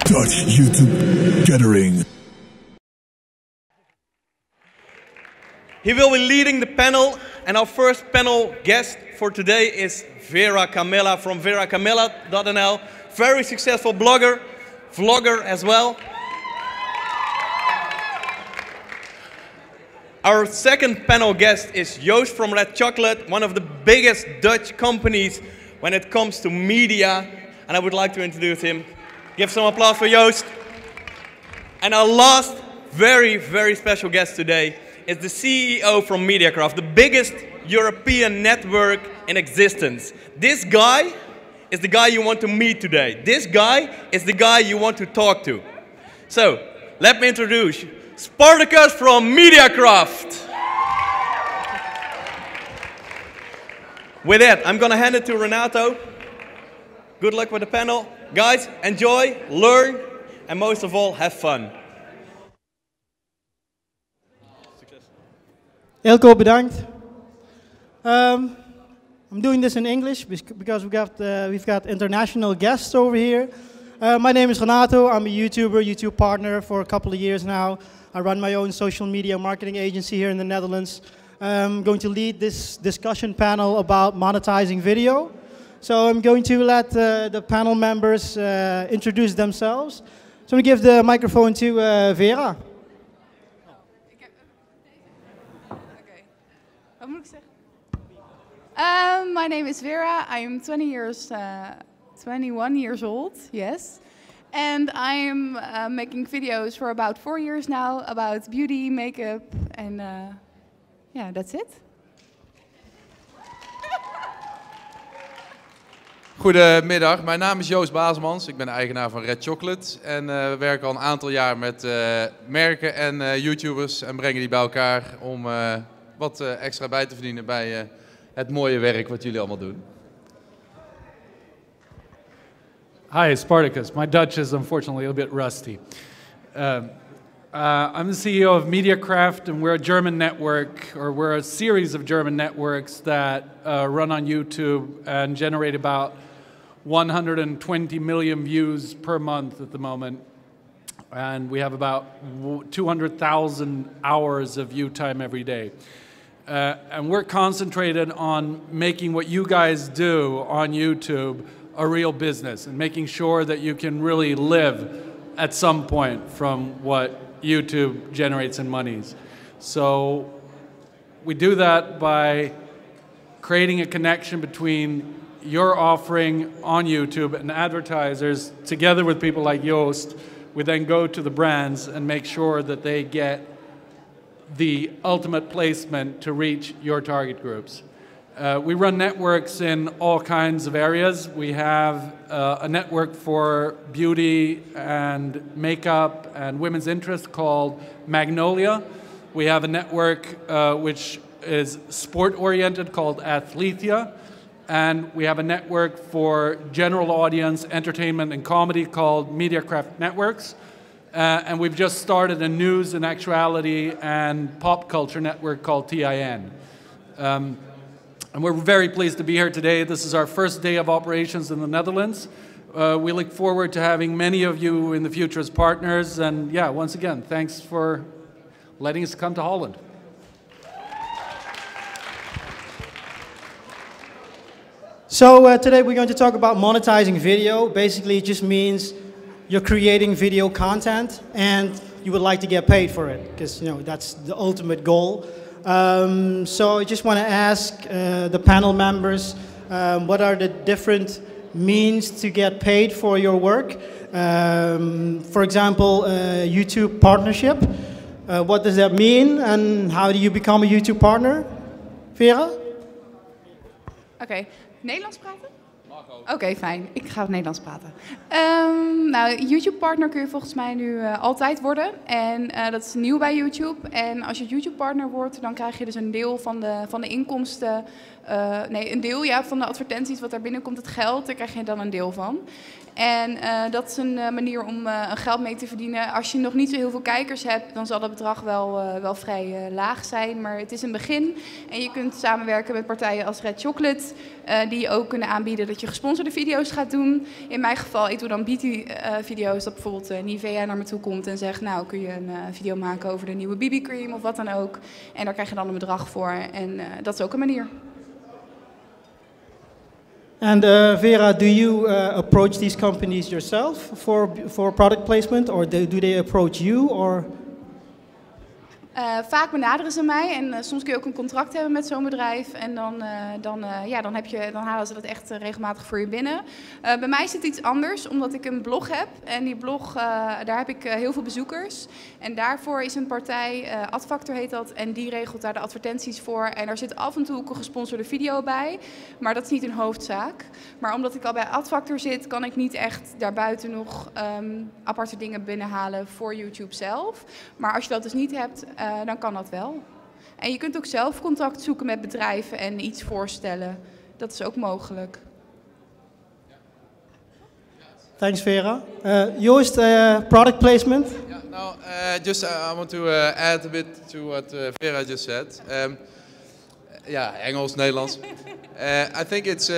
Dutch YouTube gathering. He will be leading the panel, and our first panel guest for today is Vera Camilla from veracamilla.nl. Very successful blogger, vlogger as well. Our second panel guest is Joost from Red Chocolate, one of the biggest Dutch companies when it comes to media. And I would like to introduce him. Give some applause for Joost. And our last very, very special guest today is the CEO from Mediacraft, the biggest European network in existence. This guy is the guy you want to meet today. This guy is the guy you want to talk to. So, let me introduce Spartacus from Mediacraft. With that, I'm going to hand it to Renato. Good luck with the panel. Guys, enjoy, learn, and most of all, have fun. Elko, bedankt. I'm doing this in English because we've got international guests over here. My name is Renato. I'm a YouTuber, YouTube partner for a couple of years now. I run my own social media marketing agency here in the Netherlands. I'm going to lead this discussion panel about monetizing video. So I'm going to let the panel members introduce themselves. So I'm going to give the microphone to Vera. Wat moet ik zeggen? My name is Vera. I'm 21 years old, yes. And I'm making videos for about 4 years now about beauty, makeup, and yeah, that's it. Goedemiddag, mijn naam is Joost Baselmans. Ik ben de eigenaar van Red Chocolate. En we werken al een aantal jaar met merken en YouTubers en brengen die bij elkaar om wat extra bij te verdienen bij het mooie werk wat jullie allemaal doen. Hi, Spartacus. My Dutch is unfortunately a bit rusty. I'm the CEO of Mediacraft, and we're a German network, or we're a series of German networks that run on YouTube and generate about 120 million views per month at the moment. And we have about 200,000 hours of view time every day. And we're concentrated on making what you guys do on YouTube a real business and making sure that you can really live at some point from what YouTube generates in monies. So we do that by creating a connection between your offering on YouTube and advertisers together with people like Joost. We then go to the brands and make sure that they get the ultimate placement to reach your target groups. We run networks in all kinds of areas. We have a network for beauty and makeup and women's interest called Magnolia. We have a network which is sport-oriented called Athlethia. And we have a network for general audience, entertainment and comedy called Mediacraft Networks. And we've just started a news and actuality and pop culture network called TIN. And we're very pleased to be here today. This is our first day of operations in the Netherlands. We look forward to having many of you in the future as partners. And yeah, once again, thanks for letting us come to Holland. So today we're going to talk about monetizing video. Basically, it just means you're creating video content and you would like to get paid for it, because that's the ultimate goal. So I just want to ask the panel members, what are the different means to get paid for your work? For example, YouTube partnership. What does that mean, and how do you become a YouTube partner? Vera? Oké, Nederlands praten? Oké, fijn. Ik ga het Nederlands praten. Nou, YouTube-partner kun je volgens mij nu altijd worden. En dat is nieuw bij YouTube. En als je YouTube-partner wordt, dan krijg je dus een deel van de inkomsten. Nee, een deel van de advertenties wat daar binnenkomt, het geld, daar krijg je dan een deel van. En dat is een manier om geld mee te verdienen. Als je nog niet zo heel veel kijkers hebt, dan zal dat bedrag wel vrij laag zijn. Maar het is een begin. En je kunt samenwerken met partijen als Red Chocolate, die ook kunnen aanbieden dat je gesponsorde video's gaat doen. In mijn geval, ik doe dan beauty-video's, dat bijvoorbeeld Nivea naar me toe komt en zegt, nou kun je een video maken over de nieuwe BB-cream of wat dan ook. En daar krijg je dan een bedrag voor. En dat is ook een manier. And Vera, do you approach these companies yourself for product placement, or do they approach you, or? Vaak benaderen ze mij en soms kun je ook een contract hebben met zo'n bedrijf en dan halen ze dat echt regelmatig voor je binnen. Bij mij is het iets anders, omdat ik een blog heb en die blog, daar heb ik heel veel bezoekers. En daarvoor is een partij, Adfactor heet dat, en die regelt daar de advertenties voor. En daar zit af en toe ook een gesponsorde video bij, maar dat is niet een hoofdzaak. Maar omdat ik al bij Adfactor zit, kan ik niet echt daarbuiten nog aparte dingen binnenhalen voor YouTube zelf. Maar als je dat dus niet hebt, dan kan dat wel. En je kunt ook zelf contact zoeken met bedrijven en iets voorstellen. Dat is ook mogelijk. Thanks, Vera. Joost, product placement? Yeah, now, I want to add a bit to what Vera just said. Yeah, Engels, Nederlands. I think it's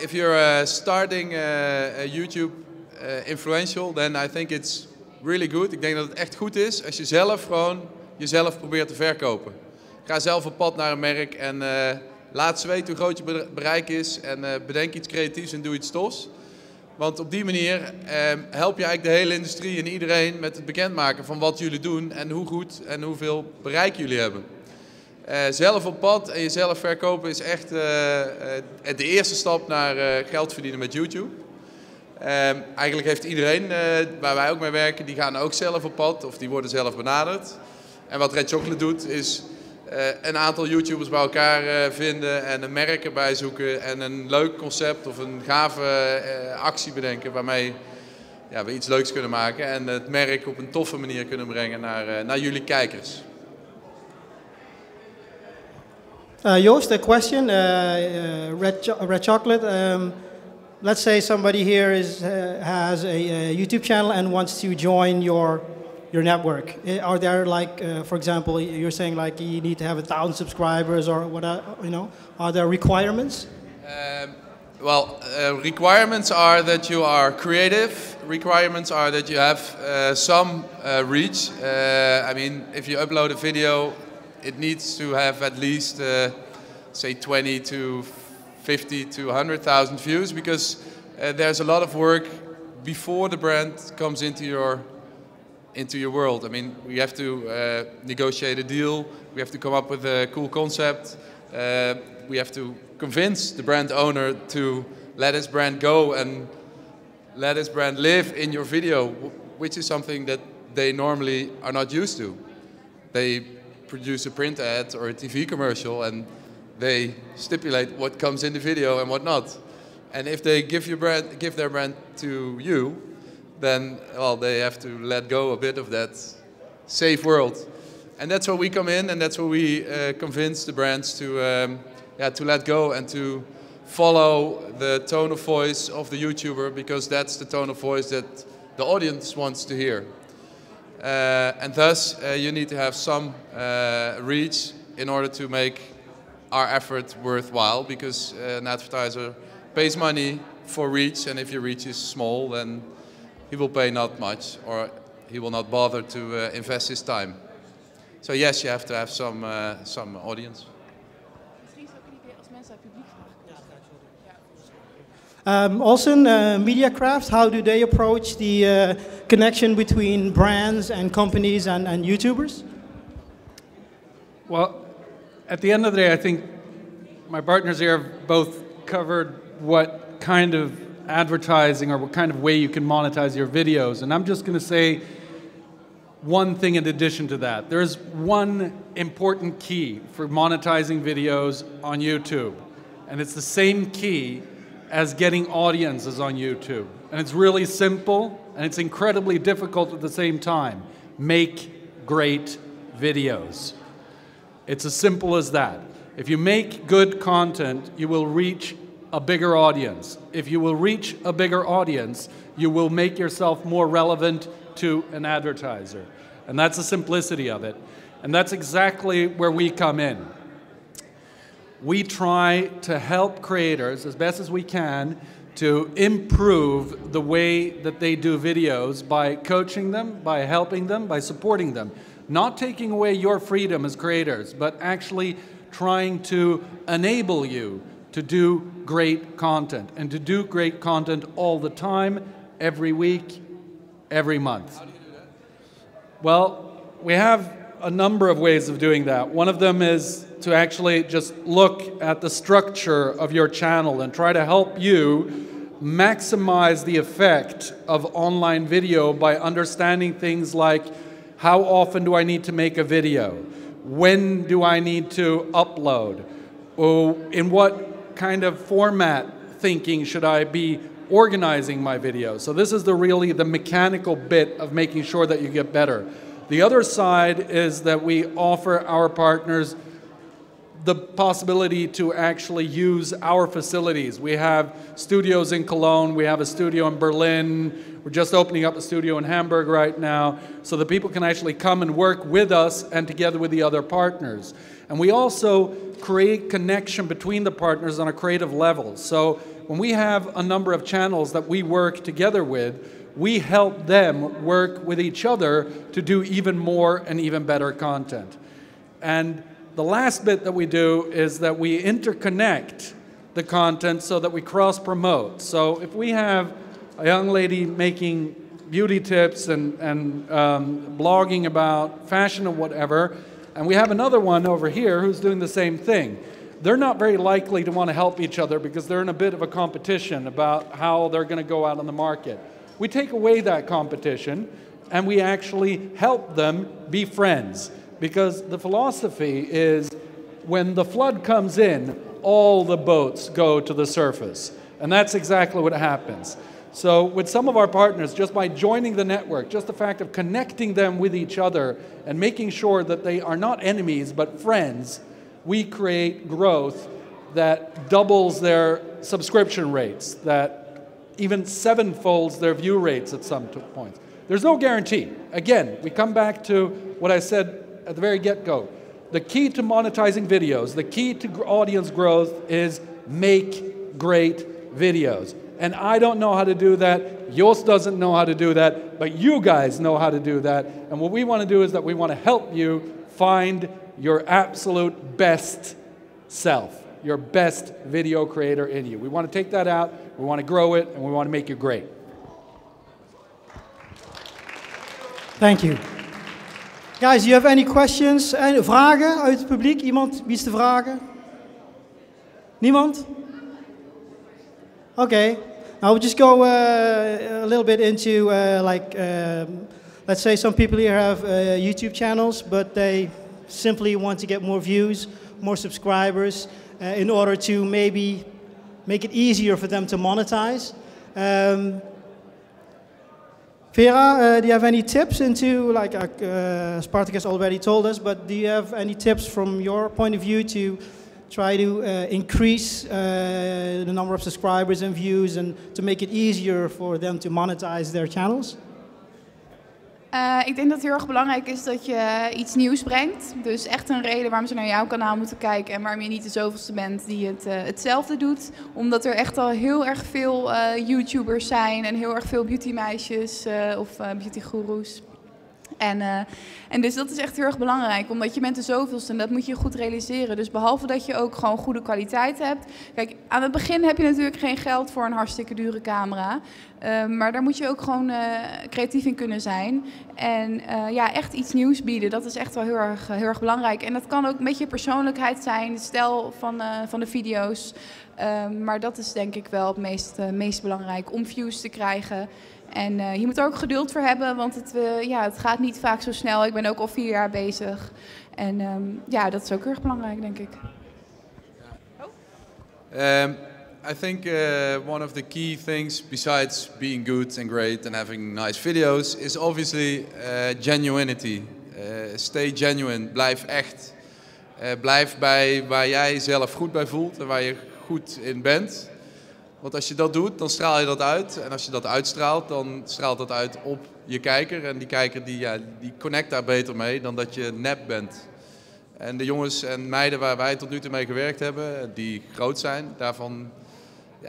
if you're starting a YouTube influential, then I think it's really good. Ik denk dat het echt goed is als je zelf gewoon jezelf probeert te verkopen. Ga zelf op pad naar een merk en laat ze weten hoe groot je bereik is en bedenk iets creatiefs en doe iets tofs. Want op die manier help je eigenlijk de hele industrie en iedereen met het bekendmaken van wat jullie doen en hoe goed en hoeveel bereik jullie hebben. Zelf op pad en jezelf verkopen is echt de eerste stap naar geld verdienen met YouTube. Eigenlijk heeft iedereen waar wij ook mee werken, die gaan ook zelf op pad of die worden zelf benaderd. En wat Red Chocolate doet is een aantal YouTubers bij elkaar vinden en een merk erbij zoeken en een leuk concept of een gave actie bedenken waarmee we iets leuks kunnen maken en het merk op een toffe manier kunnen brengen naar jullie kijkers. Joost, a question. Red Chocolate. Let's say somebody here has a YouTube channel and wants to join your network. Are there for example, you're saying you need to have 1,000 subscribers or what? Are there requirements? Requirements are that you are creative. Requirements are that you have some reach. I mean, if you upload a video, it needs to have at least, say, 20 to 50 to 100,000 views, because there's a lot of work before the brand comes into your world. I mean, we have to negotiate a deal. We have to come up with a cool concept. We have to convince the brand owner to let his brand go and let his brand live in your video, which is something that they normally are not used to. They produce a print ad or a TV commercial and they stipulate what comes in the video and what not. And if they give their brand to you, then they have to let go a bit of that safe world. And that's where we come in, and that's where we convince the brands to let go and to follow the tone of voice of the YouTuber, because that's the tone of voice that the audience wants to hear. And thus, you need to have some reach in order to make our effort worthwhile, because an advertiser pays money for reach, and if your reach is small, then he will pay not much, or he will not bother to invest his time. So yes, you have to have some audience. Also, Mediacraft, how do they approach the connection between brands and companies and YouTubers? Well, at the end of the day, I think my partners here have both covered what kind of advertising or what kind of way you can monetize your videos. And I'm just going to say one thing in addition to that. There's one important key for monetizing videos on YouTube. And it's the same key as getting audiences on YouTube. And it's really simple, and it's incredibly difficult at the same time. Make great videos. It's as simple as that. If you make good content, you will reach a bigger audience. If you will reach a bigger audience, you will make yourself more relevant to an advertiser. And that's the simplicity of it. And that's exactly where we come in. We try to help creators as best as we can to improve the way that they do videos by coaching them, by helping them, by supporting them. Not taking away your freedom as creators, but actually trying to enable you to do great content, and to do great content all the time, every week, every month. How do you do that? Well, we have a number of ways of doing that. One of them is to actually just look at the structure of your channel and try to help you maximize the effect of online video by understanding things like, how often do I need to make a video? When do I need to upload? Or in what kind of format thinking should I be organizing my videos? So this is really the mechanical bit of making sure that you get better. The other side is that we offer our partners the possibility to actually use our facilities. We have studios in Cologne, we have a studio in Berlin, we're just opening up a studio in Hamburg right now, so that people can actually come and work with us and together with the other partners. And we also create connection between the partners on a creative level. So when we have a number of channels that we work together with, we help them work with each other to do even more and even better content. And the last bit that we do is that we interconnect the content so that we cross-promote. So if we have a young lady making beauty tips and blogging about fashion or whatever, and we have another one over here who's doing the same thing, they're not very likely to want to help each other because they're in a bit of a competition about how they're going to go out on the market. We take away that competition and we actually help them be friends. Because the philosophy is, when the flood comes in, all the boats go to the surface. And that's exactly what happens. So with some of our partners, just by joining the network, just the fact of connecting them with each other and making sure that they are not enemies but friends, we create growth that doubles their subscription rates, that even sevenfolds their view rates at some points. There's no guarantee. Again, we come back to what I said at the very get-go. The key to monetizing videos, the key to audience growth is make great videos. And I don't know how to do that, Joost doesn't know how to do that, but you guys know how to do that. And what we want to do is that we want to help you find your absolute best self, your best video creator in you. We want to take that out, we want to grow it, and we want to make you great. Thank you. Guys, do you have any questions? Vragen uit het publiek? Iemand? Wie is te vragen? Niemand? Okay. Now we'll just go a little bit into let's say some people here have YouTube channels, but they simply want to get more views, more subscribers, in order to maybe make it easier for them to monetize. Vera, do you have any tips into, like Spartacus already told us, but do you have any tips from your point of view to try to increase the number of subscribers and views and to make it easier for them to monetize their channels? Ik denk dat het heel erg belangrijk is dat je iets nieuws brengt. Dus echt een reden waarom ze naar jouw kanaal moeten kijken en waarom je niet de zoveelste bent die hetzelfde doet. Omdat er echt al heel erg veel YouTubers zijn en heel erg veel beautymeisjes of beautygoeroes. En dus dat is echt heel erg belangrijk, omdat je bent de zoveelste en dat moet je goed realiseren. Dus behalve dat je ook gewoon goede kwaliteit hebt. Kijk, aan het begin heb je natuurlijk geen geld voor een hartstikke dure camera. Maar daar moet je ook gewoon creatief in kunnen zijn. En ja, echt iets nieuws bieden, dat is echt wel heel erg belangrijk. En dat kan ook een beetje persoonlijkheid zijn, de stijl van de video's. Maar dat is denk ik wel het meest belangrijk om views te krijgen. En je moet er ook geduld voor hebben, want het gaat niet vaak zo snel. Ik ben ook al 4 jaar bezig. En ja, dat is ook heel erg belangrijk, denk ik. I think one of the key things, besides being good and great and having nice videos, is obviously genuinity. Stay genuine, blijf echt. Blijf bij waar jij jezelf goed bij voelt en waar je goed in bent. Want als je dat doet, dan straal je dat uit. En als je dat uitstraalt, dan straalt dat uit op je kijker. En die kijker die connect daar beter mee dan dat je nep bent. En de jongens en meiden waar wij tot nu toe mee gewerkt hebben, die groot zijn, daarvan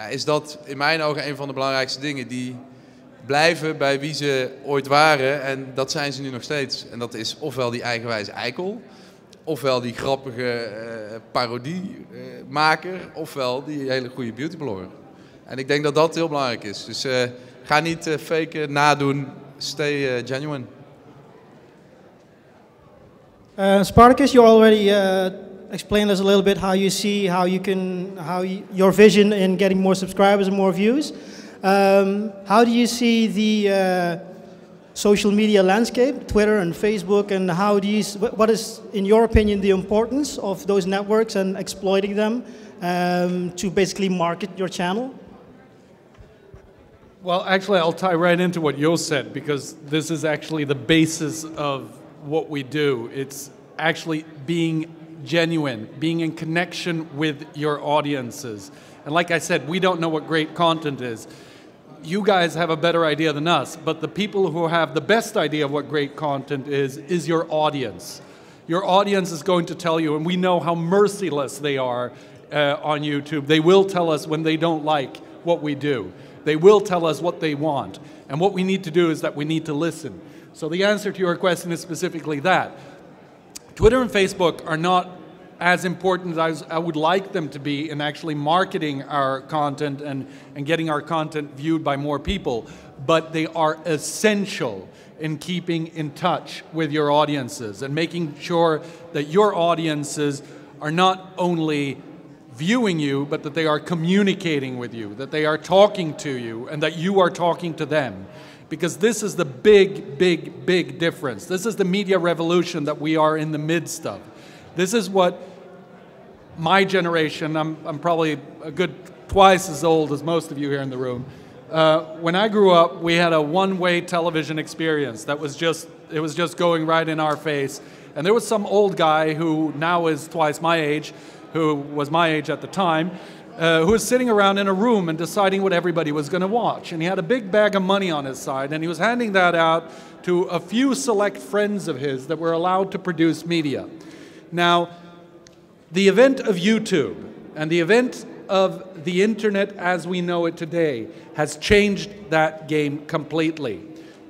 is dat in mijn ogen een van de belangrijkste dingen. Die blijven bij wie ze ooit waren en dat zijn ze nu nog steeds. En dat is ofwel die eigenwijze eikel, ofwel die grappige parodiemaker, ofwel die hele goede beautyblogger. En ik denk dat dat heel belangrijk is. Dus ga niet faken, nadoen, stay genuine. Spartacus, you already explained us a little bit how you see your vision in getting more subscribers and more views. How do you see the social media landscape, Twitter and Facebook, and what is, in your opinion, the importance of those networks and exploiting them to basically market your channel? Well, actually, I'll tie right into what Joost said, because this is actually the basis of what we do. It's actually being genuine, being in connection with your audiences. And like I said, we don't know what great content is. You guys have a better idea than us, but the people who have the best idea of what great content is your audience. Your audience is going to tell you, and we know how merciless they are on YouTube. They will tell us when they don't like what we do. They will tell us what they want. And what we need to do is that we need to listen. So the answer to your question is specifically that. Twitter and Facebook are not as important as I would like them to be in actually marketing our content and getting our content viewed by more people, but they are essential in keeping in touch with your audiences and making sure that your audiences are not only viewing you, but that they are communicating with you, that they are talking to you, and that you are talking to them. Because this is the big, big, big difference. This is the media revolution that we are in the midst of. This is what my generation, I'm probably a good twice as old as most of you here in the room. When I grew up, we had a one-way television experience that was it was just going right in our face. And there was some old guy who now is twice my age, who was my age at the time, who was sitting around in a room and deciding what everybody was going to watch. And he had a big bag of money on his side, and he was handing that out to a few select friends of his that were allowed to produce media. Now, the event of YouTube and the event of the internet as we know it today has changed that game completely.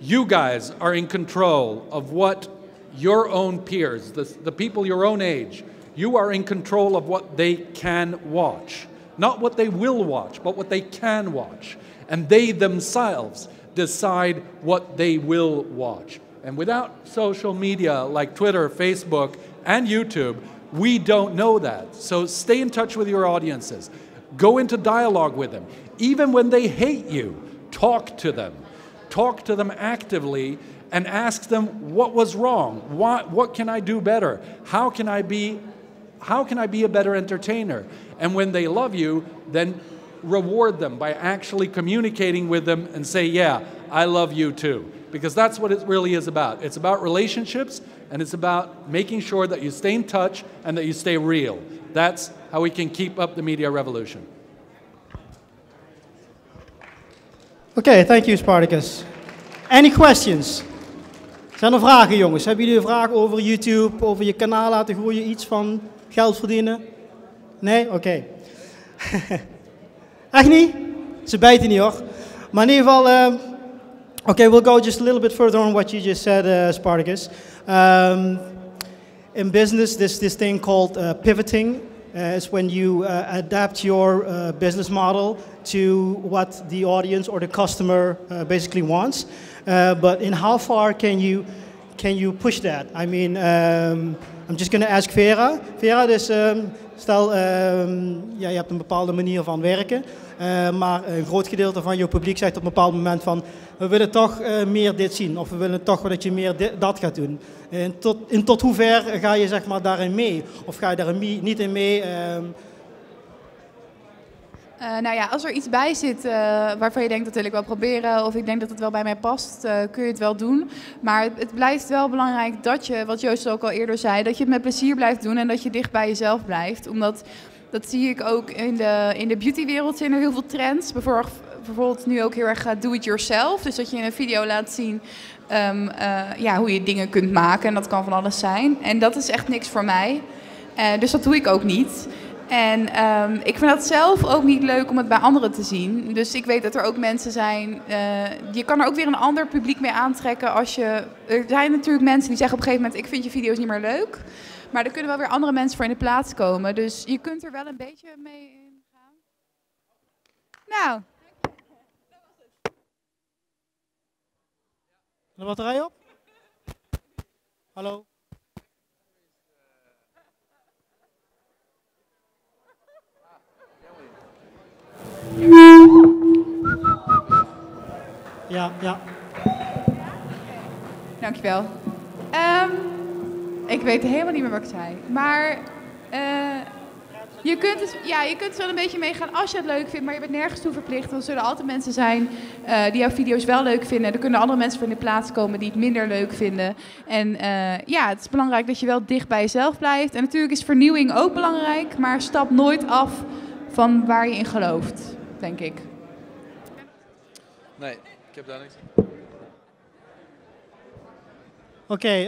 You guys are in control of what your own peers, the people your own age, you are in control of what they can watch. Not what they will watch, but what they can watch. And they themselves decide what they will watch. And without social media like Twitter, Facebook, and YouTube, we don't know that. So stay in touch with your audiences. Go into dialogue with them. Even when they hate you, talk to them. Talk to them actively and ask them what was wrong. What can I do better? How can I be a better entertainer? And when they love you, then reward them by actually communicating with them and say, yeah, I love you too. Because that's what it really is about. It's about relationships, and it's about making sure that you stay in touch and that you stay real. That's how we can keep up the media revolution. Okay, thank you, Spartacus. Any questions? Zijn er vragen, jongens? Hebben jullie een vraag over YouTube, over je kanaal laten groeien, iets van geld verdienen? Nee? Oké. Echt niet? Ze bijten niet, hoor. Maar in ieder geval, okay, we'll go just a little bit further on what you just said, Spartacus. In business, this thing called pivoting is when you adapt your business model to what the audience or the customer basically wants. But in how far can you push that? I mean, I'm just going to ask Vera. Vera, dus stel, ja, je hebt een bepaalde manier van werken, maar een groot gedeelte van je publiek zegt op een bepaald moment van, we willen toch meer dit zien, of we willen toch dat je meer dat gaat doen. En tot hoe ver ga je, zeg maar, daarin mee? Of ga je daar niet in mee? Nou ja, als er iets bij zit waarvan je denkt dat wil ik wel proberen, of ik denk dat het wel bij mij past, kun je het wel doen. Maar het blijft wel belangrijk dat je, wat Joost ook al eerder zei, dat je het met plezier blijft doen en dat je dicht bij jezelf blijft. Omdat Dat zie ik ook in de beautywereld, zijn er heel veel trends. Bijvoorbeeld nu ook heel erg do-it-yourself. Dus dat je in een video laat zien hoe je dingen kunt maken. En dat kan van alles zijn. En dat is echt niks voor mij. Dus dat doe ik ook niet. En ik vind dat zelf ook niet leuk om het bij anderen te zien. Dus ik weet dat er ook mensen zijn... je kan er ook weer een ander publiek mee aantrekken als je... Er zijn natuurlijk mensen die zeggen op een gegeven moment... ik vind je video's niet meer leuk. Maar er kunnen wel weer andere mensen voor in de plaats komen. Dus je kunt er wel een beetje mee ingaan. Nou... De batterij op? Hallo? Ja. Dankjewel. Ik weet helemaal niet meer wat ik zei. Maar je kunt er een beetje meegaan als je het leuk vindt, maar je bent nergens toe verplicht. Er zullen altijd mensen zijn die jouw video's wel leuk vinden. Er kunnen andere mensen voor in de plaats komen die het minder leuk vinden. En het is belangrijk dat je wel dicht bij jezelf blijft. En natuurlijk is vernieuwing ook belangrijk, maar stap nooit af van waar je in gelooft, denk ik. Nee, ik heb daar niks. Oké,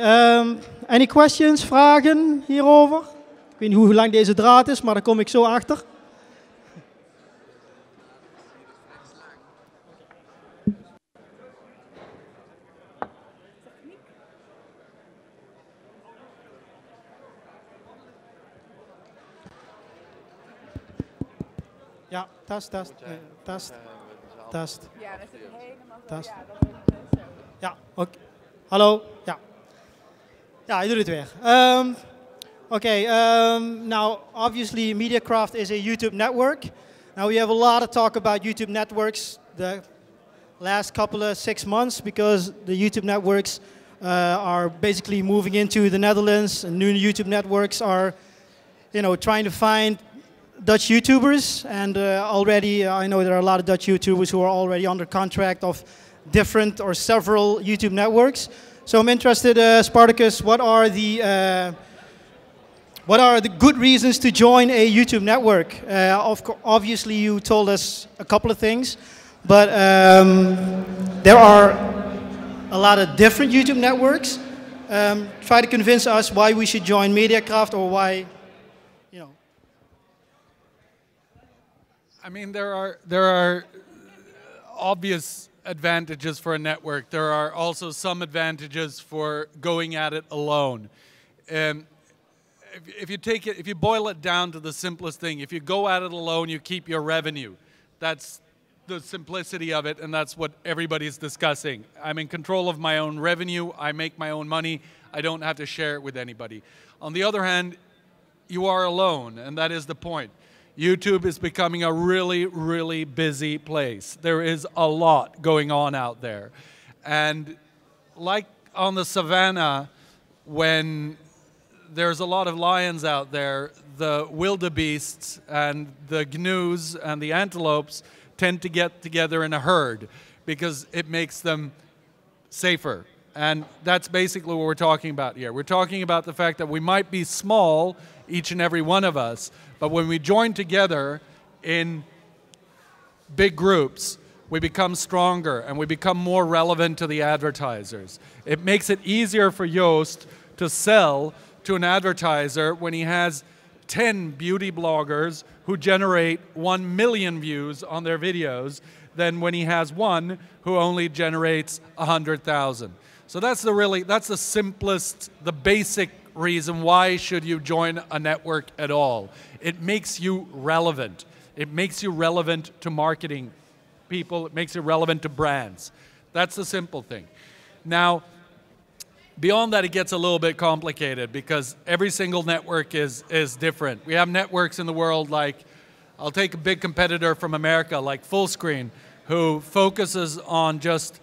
any questions, vragen hierover? Ik weet niet hoe lang deze draad is, maar daar kom ik zo achter. Ja, test. Ja, dat is helemaal zo. Test. Ja, dat is zo. Ja, oké. Hallo? Ja. Ja, je doet het weer. Now obviously MediaCraft is a YouTube network. Now we have a lot of talk about YouTube networks the last couple of 6 months because the YouTube networks are basically moving into the Netherlands, and new YouTube networks are, trying to find Dutch YouTubers, and already I know there are a lot of Dutch YouTubers who are already under contract of different or several YouTube networks. So I'm interested, Spartacus, what are the good reasons to join a YouTube network? Obviously you told us a couple of things, but there are a lot of different YouTube networks. Try to convince us why we should join MediaCraft, or why, I mean, there are obvious advantages for a network. There are also some advantages for going at it alone. If you boil it down to the simplest thing, if you go at it alone, you keep your revenue. That's the simplicity of it, and that's what everybody's discussing. I'm in control of my own revenue. I make my own money. I don't have to share it with anybody. On the other hand, you are alone, and that is the point. YouTube is becoming a really, really busy place. There is a lot going on out there. And like on the savannah, when there's a lot of lions out there, the wildebeests and the gnus and the antelopes tend to get together in a herd because it makes them safer. And that's basically what we're talking about here. We're talking about the fact that we might be small, each and every one of us, but when we join together in big groups, we become stronger and we become more relevant to the advertisers. It makes it easier for Joost to sell to an advertiser when he has 10 beauty bloggers who generate 1 million views on their videos than when he has one who only generates 100,000. So that's the simplest, the basic reason why should you join a network at all. It makes you relevant. It makes you relevant to marketing people. It makes you relevant to brands. That's the simple thing. Now, beyond that, it gets a little bit complicated because every single network is different. We have networks in the world like, I'll take a big competitor from America like Fullscreen, who focuses on just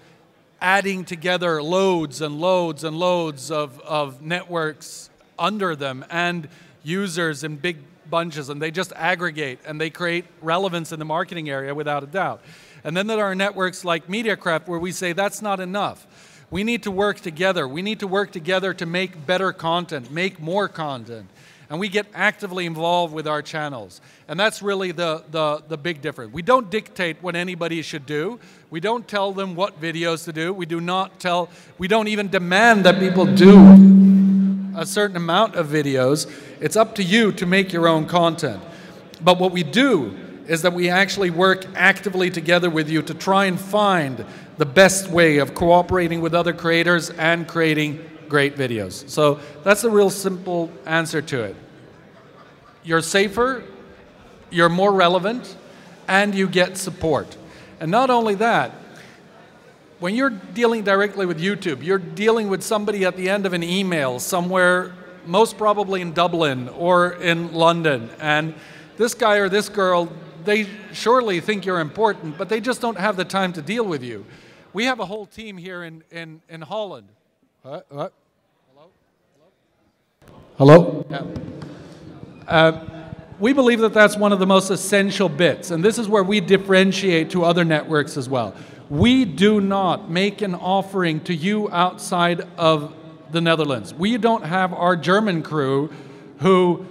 adding together loads and loads and loads of networks under them and users in big bunches, and they just aggregate and they create relevance in the marketing area without a doubt. And then there are networks like MediaCraft where we say that's not enough. We need to work together. We need to work together to make better content, make more content. and we get actively involved with our channels. And that's really the big difference. We don't dictate what anybody should do. We don't tell them what videos to do. We don't even demand that people do a certain amount of videos. It's up to you to make your own content. But what we do is that we actually work actively together with you to try and find the best way of cooperating with other creators and creating great videos. So that's the real simple answer to it. You're safer, you're more relevant, and you get support. And not only that, when you're dealing directly with YouTube, you're dealing with somebody at the end of an email somewhere, most probably in Dublin or in London. And this guy or this girl, they surely think you're important, but they just don't have the time to deal with you. We have a whole team here in Holland. Hello? Hello? Yeah. We believe that that's one of the most essential bits, and this is where we differentiate to other networks as well. We do not make an offering to you outside of the Netherlands. We don't have our German crew who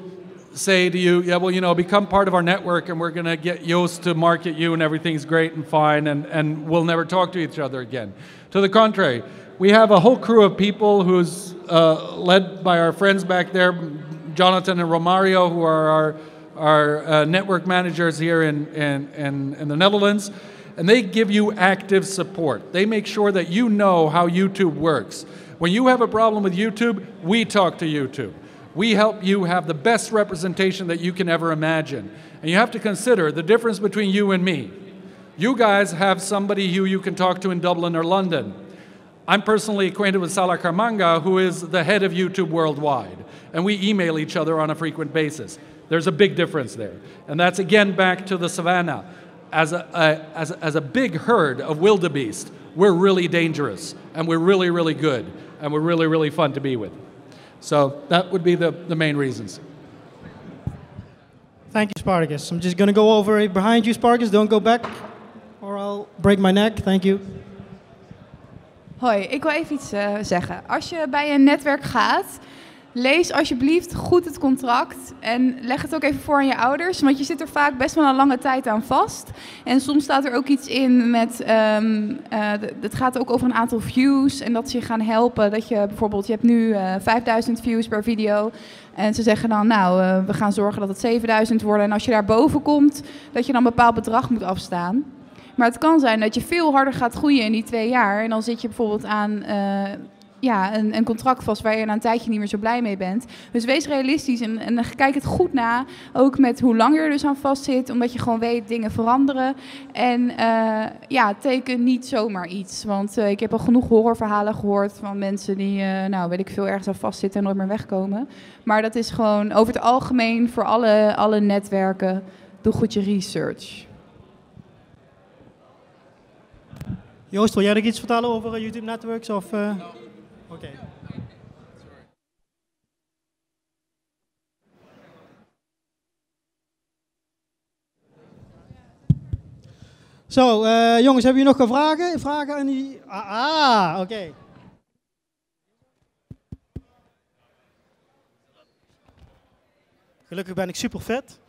say to you, yeah, well, you know, become part of our network and we're going to get Joost to market you and everything's great and fine and we'll never talk to each other again. To the contrary, we have a whole crew of people who's led by our friends back there, Jonathan and Romario, who are our network managers here in the Netherlands, and they give you active support. They make sure that you know how YouTube works. When you have a problem with YouTube, we talk to YouTube. We help you have the best representation that you can ever imagine. And you have to consider the difference between you and me. You guys have somebody who you can talk to in Dublin or London. I'm personally acquainted with Salah Karmanga, who is the head of YouTube worldwide. And we email each other on a frequent basis. There's a big difference there. And that's again back to the savannah. As a big herd of wildebeest, we're really dangerous. And we're really, really good. And we're really, really fun to be with. So that would be the main reasons. Thank you, Spartacus. I'm just going to go over behind you, Spartacus. Don't go back, or I'll break my neck. Thank you. Hoi, ik wil even iets zeggen. Als je bij een netwerk gaat, lees alsjeblieft goed het contract en leg het ook even voor aan je ouders, want je zit er vaak best wel een lange tijd aan vast. En soms staat er ook iets in met, het gaat ook over een aantal views en dat ze je gaan helpen. Dat je bijvoorbeeld, je hebt nu 5000 views per video en ze zeggen dan, nou, we gaan zorgen dat het 7000 worden. En als je daar boven komt, dat je dan een bepaald bedrag moet afstaan. Maar het kan zijn dat je veel harder gaat groeien in die 2 jaar en dan zit je bijvoorbeeld aan een contract vast waar je na een tijdje niet meer zo blij mee bent. Dus wees realistisch en kijk het goed na. Ook met hoe lang je er dus aan vast zit. Omdat je gewoon weet, dingen veranderen. En teken niet zomaar iets. Want ik heb al genoeg horrorverhalen gehoord van mensen die, weet ik veel, ergens aan vastzitten en nooit meer wegkomen. Maar dat is gewoon over het algemeen voor alle netwerken. Doe goed je research. Joost, wil jij nog iets vertellen over YouTube Networks? Of, Oké. Zo, jongens, hebben jullie nog vragen? Vragen aan die... Oké. Gelukkig ben ik super fit.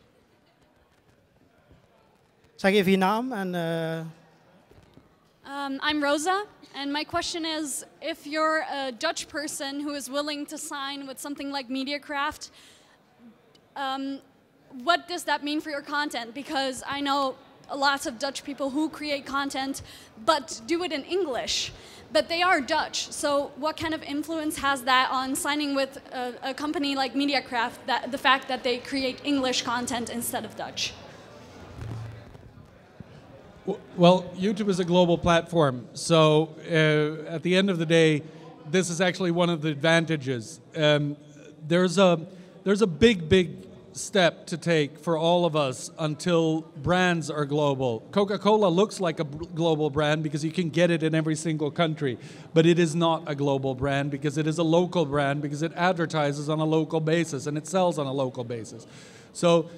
Zeg even je naam en... I'm Rosa, and my question is, if you're a Dutch person who is willing to sign with something like Mediacraft, what does that mean for your content? Because I know lots of Dutch people who create content, but do it in English. But they are Dutch, so what kind of influence has that on signing with a company like Mediacraft, the fact that they create English content instead of Dutch? Well, YouTube is a global platform, so at the end of the day, this is actually one of the advantages. There's a big step to take for all of us until brands are global. Coca-Cola looks like a global brand because you can get it in every single country, but it is not a global brand because it is a local brand because it advertises on a local basis and it sells on a local basis. So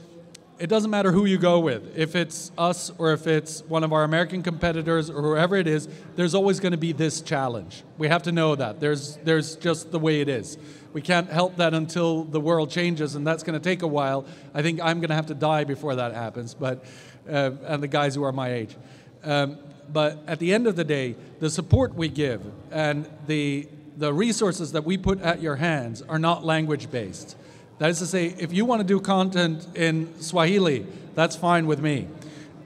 it doesn't matter who you go with. If it's us or if it's one of our American competitors or whoever it is, there's always going to be this challenge. We have to know that. There's just the way it is. We can't help that until the world changes, and that's going to take a while. I think I'm going to have to die before that happens, but and the guys who are my age. But at the end of the day, the support we give and the resources that we put at your hands are not language-based. That is to say, if you want to do content in Swahili, that's fine with me.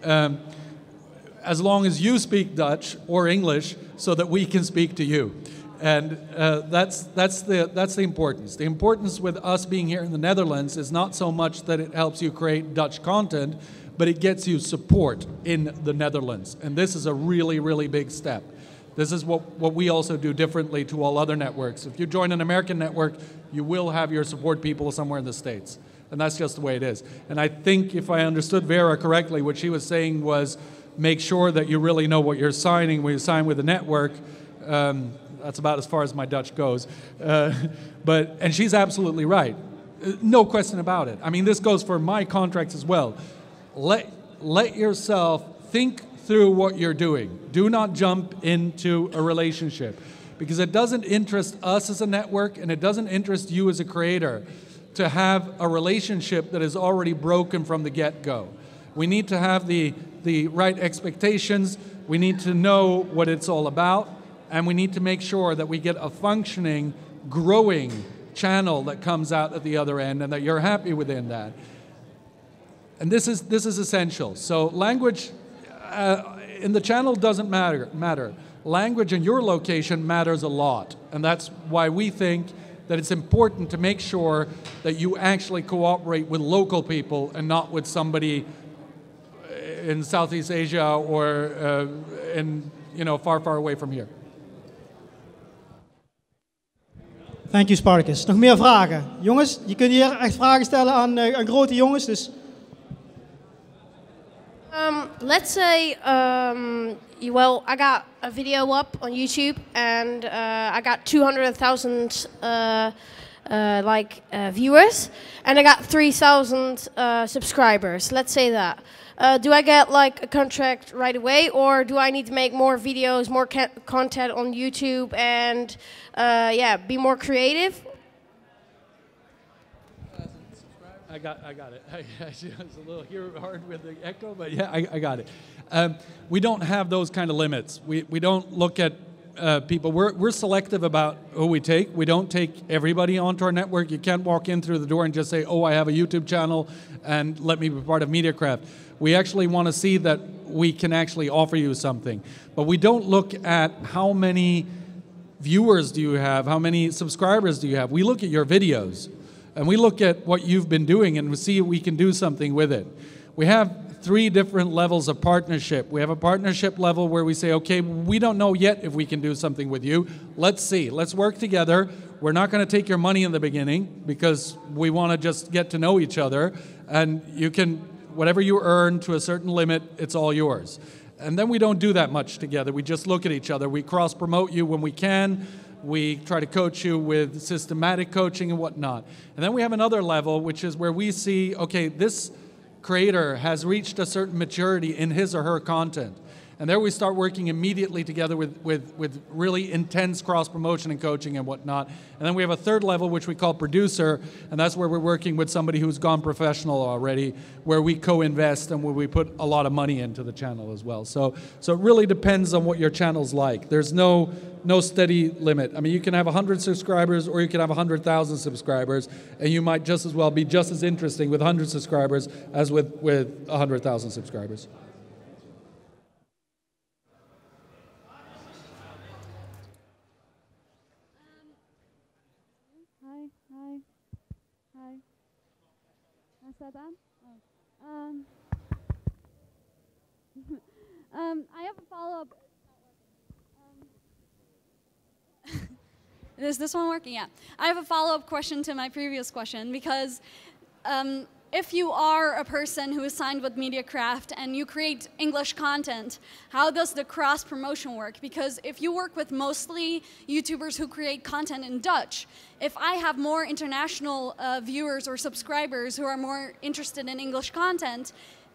As long as you speak Dutch or English so that we can speak to you. And that's the importance. The importance with us being here in the Netherlands is not so much that it helps you create Dutch content, but it gets you support in the Netherlands. And this is a really, really big step. This is what we also do differently to all other networks. If you join an American network, you will have your support people somewhere in the States. And that's just the way it is. And I think if I understood Vera correctly, what she was saying was make sure that you really know what you're signing when you sign with a network. That's about as far as my Dutch goes. And she's absolutely right. No question about it. I mean, this goes for my contracts as well. Let yourself think through what you're doing. Do not jump into a relationship because it doesn't interest us as a network and it doesn't interest you as a creator to have a relationship that is already broken from the get-go. We need to have the right expectations. We need to know what it's all about, and we need to make sure that we get a functioning, growing channel that comes out at the other end and that you're happy within that. And this is essential. So language in the channel doesn't matter. Language in your location matters a lot. And that's why we think that it's important to make sure that you actually cooperate with local people and not with somebody in Southeast Asia or far, far away from here. Thank you, Spartacus. Nog meer vragen? Jongens, je kunt hier echt vragen stellen aan grote jongens, dus... Let's say, well, I got a video up on YouTube and I got 200,000 viewers, and I got 3,000 subscribers. Let's say that. Do I get like a contract right away, or do I need to make more videos, more content on YouTube, and be more creative? I got it. I was a little hard with the echo, but yeah, I got it. We don't have those kind of limits. We don't look at people. We're selective about who we take. We don't take everybody onto our network. You can't walk in through the door and just say, oh, I have a YouTube channel and let me be part of MediaCraft. We actually want to see that we can actually offer you something. But we don't look at how many viewers do you have, how many subscribers do you have. We look at your videos. And we look at what you've been doing and we see if we can do something with it. We have 3 different levels of partnership. We have a partnership level where we say, okay, we don't know yet if we can do something with you. Let's see. Let's work together. We're not going to take your money in the beginning because we want to just get to know each other. And you can, whatever you earn to a certain limit, it's all yours. And then we don't do that much together. We just look at each other. We cross-promote you when we can. We try to coach you with systematic coaching and whatnot. And then we have another level, which is where we see, okay, this creator has reached a certain maturity in his or her content. And there we start working immediately together with really intense cross-promotion and coaching and whatnot. And then we have a third level, which we call producer, and that's where we're working with somebody who's gone professional already, where we co-invest and where we put a lot of money into the channel as well. So it really depends on what your channel's like. There's no steady limit. I mean, you can have 100 subscribers or you can have 100,000 subscribers, and you might just as well be just as interesting with 100 subscribers as with 100,000 subscribers. That on? Oh. I have a follow-up. Is this one working? Yeah. I have a follow-up question to my previous question because if you are a person who is signed with MediaCraft and you create English content, how does the cross-promotion work? Because if you work with mostly YouTubers who create content in Dutch, if I have more international viewers or subscribers who are more interested in English content,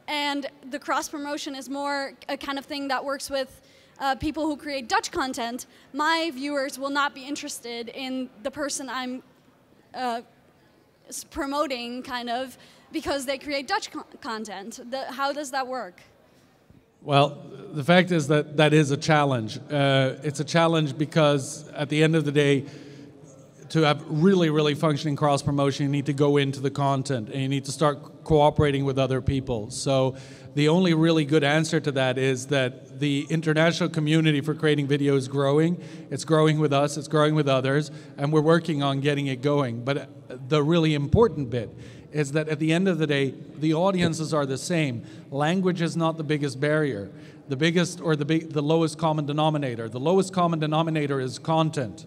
and the cross-promotion is more a kind of thing that works with people who create Dutch content, my viewers will not be interested in the person I'm promoting, kind of, because they create Dutch content. How does that work? Well, the fact is that that is a challenge. It's a challenge because at the end of the day, to have really, really functioning cross-promotion, you need to go into the content and you need to start cooperating with other people. So the only really good answer to that is that the international community for creating video is growing. It's growing with us, it's growing with others, and we're working on getting it going. But the really important bit is that at the end of the day, the audiences are the same. Language is not the biggest barrier. The biggest or the lowest common denominator. The lowest common denominator is content.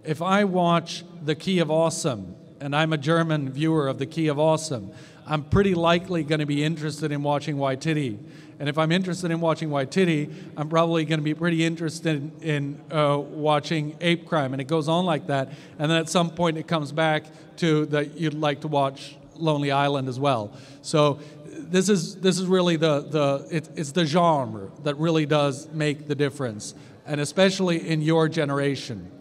If I watch The Key of Awesome, and I'm a German viewer of The Key of Awesome, I'm pretty likely going to be interested in watching DYTG8. And if I'm interested in watching DYTG8, I'm probably going to be pretty interested in watching Ape Crime. And it goes on like that. And then at some point it comes back to that you'd like to watch Lonely Island as well. So this is really it's the genre that really does make the difference. And especially in your generation.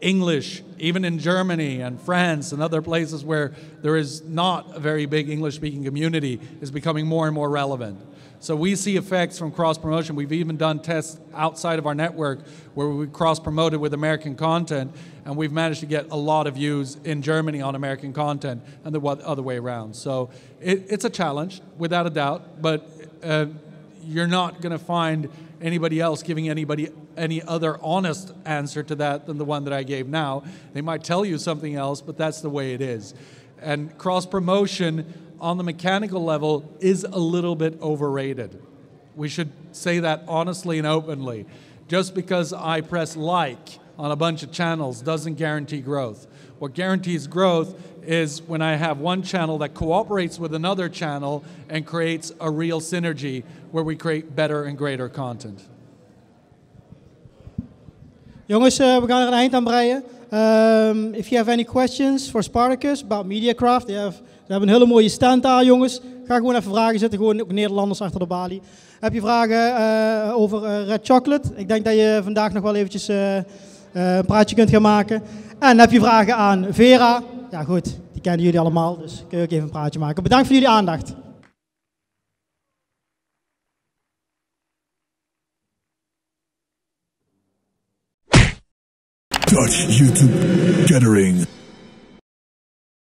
English, even in Germany and France and other places where there is not a very big English-speaking community, is becoming more and more relevant. So we see effects from cross-promotion. We've even done tests outside of our network where we cross-promoted with American content, and we've managed to get a lot of views in Germany on American content and the other way around. So it's a challenge, without a doubt, but you're not going to find anybody else giving any other honest answer to that than the one that I gave now. They might tell you something else, but that's the way it is. And cross-promotion on the mechanical level is a little bit overrated. We should say that honestly and openly. Just because I press like on a bunch of channels doesn't guarantee growth. What guarantees growth is when I have one channel that cooperates with another channel and creates a real synergy where we create better and greater content. Jongens, we gaan er een eind aan breien. If you have any questions for Spartacus about MediaCraft, ze hebben een hele mooie stand daar, jongens. Ga gewoon even vragen, zitten gewoon ook Nederlanders achter de balie. Heb je vragen over Red Chocolate? Ik denk dat je vandaag nog wel eventjes een praatje kunt gaan maken. En heb je vragen aan Vera? Ja goed, die kennen jullie allemaal, dus kun je ook even een praatje maken. Bedankt voor jullie aandacht. Dutch YouTube Gathering.